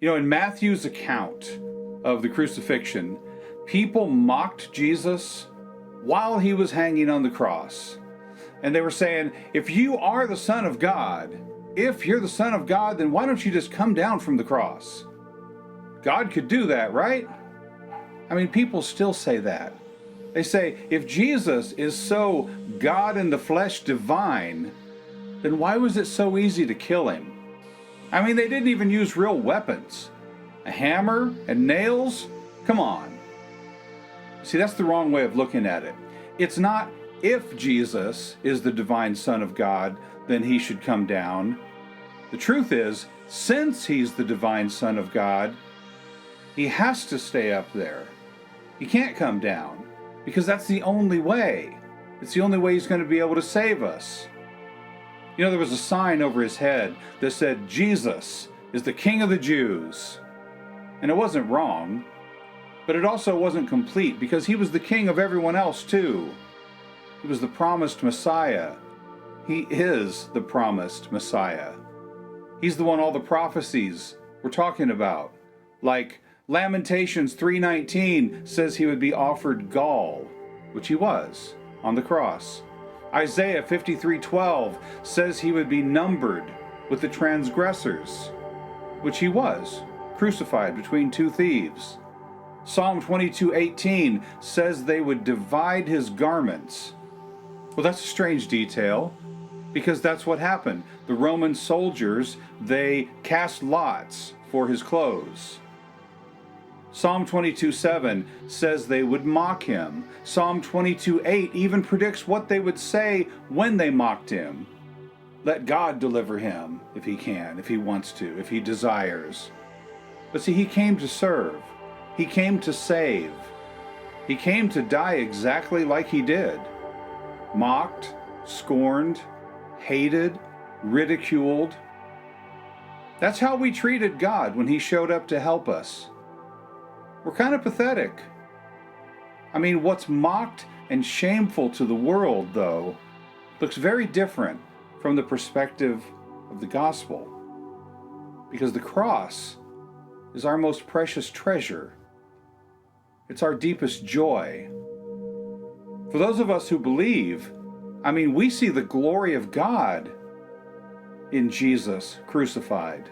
In Matthew's account of the crucifixion, people mocked Jesus while he was hanging on the cross. And they were saying, if you are the Son of God, if you're the Son of God, then why don't you just come down from the cross? God could do that, right? People still say that. They say, if Jesus is so God in the flesh divine, then why was it so easy to kill him? They didn't even use real weapons. A hammer and nails? Come on. See, that's the wrong way of looking at it. It's not if Jesus is the divine Son of God, then he should come down. The truth is, since he's the divine Son of God, he has to stay up there. He can't come down, because that's the only way. It's the only way he's going to be able to save us. There was a sign over his head that said, Jesus is the King of the Jews. And it wasn't wrong, but it also wasn't complete, because he was the king of everyone else too. He was the promised Messiah. He is the promised Messiah. He's the one all the prophecies were talking about. Like Lamentations 3:19 says he would be offered gall, which he was on the cross. Isaiah 53:12 says he would be numbered with the transgressors, which he was, crucified between two thieves. Psalm 22:18 says they would divide his garments. Well, that's a strange detail, because that's what happened. The Roman soldiers, they cast lots for his clothes. Psalm 22:7 says they would mock him. Psalm 22:8 even predicts what they would say when they mocked him. Let God deliver him if he can, if he wants to, if he desires. But see, he came to serve. He came to save. He came to die exactly like he did. Mocked, scorned, hated, ridiculed. That's how we treated God when he showed up to help us. We're kind of pathetic. What's mocked and shameful to the world, though, looks very different from the perspective of the gospel. Because the cross is our most precious treasure. It's our deepest joy. For those of us who believe, we see the glory of God in Jesus crucified.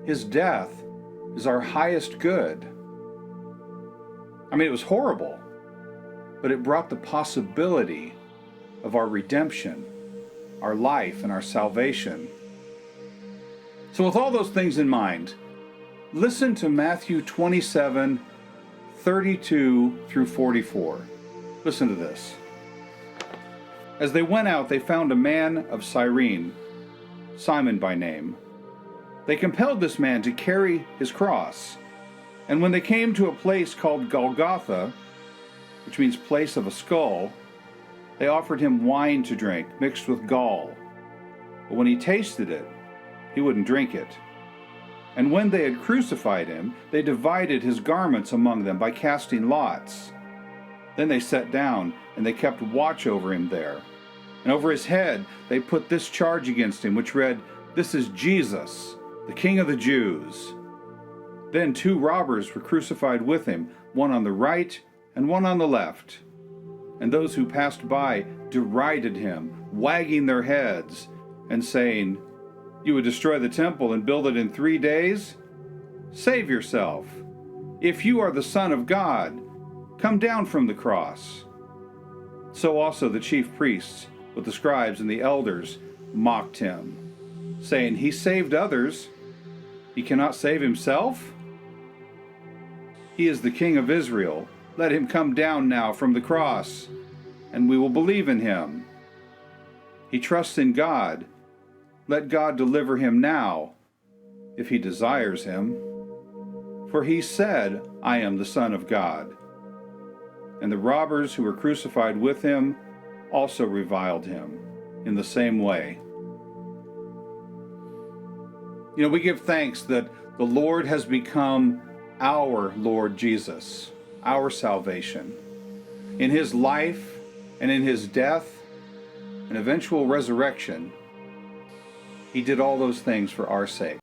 His death is our highest good. It was horrible, but it brought the possibility of our redemption, our life, and our salvation. So with all those things in mind, listen to Matthew 27:32 through 44. Listen to this. As they went out, they found a man of Cyrene, Simon by name. They compelled this man to carry his cross. And when they came to a place called Golgotha, which means place of a skull, they offered him wine to drink, mixed with gall. But when he tasted it, he wouldn't drink it. And when they had crucified him, they divided his garments among them by casting lots. Then they sat down, and they kept watch over him there. And over his head they put this charge against him, which read, "This is Jesus, the King of the Jews." Then 2 robbers were crucified with him, one on the right and one on the left. And those who passed by derided him, wagging their heads and saying, "You would destroy the temple and build it in 3 days? Save yourself. If you are the Son of God, come down from the cross." So also the chief priests, with the scribes and the elders, mocked him, saying, "He saved others. He cannot save himself? He is the King of Israel. Let him come down now from the cross, and we will believe in him. He trusts in God. Let God deliver him now, if he desires him. For he said, 'I am the Son of God.'" And the robbers who were crucified with him also reviled him in the same way. We give thanks that the Lord has become our Lord Jesus, our salvation. In his life and in his death and eventual resurrection, he did all those things for our sake.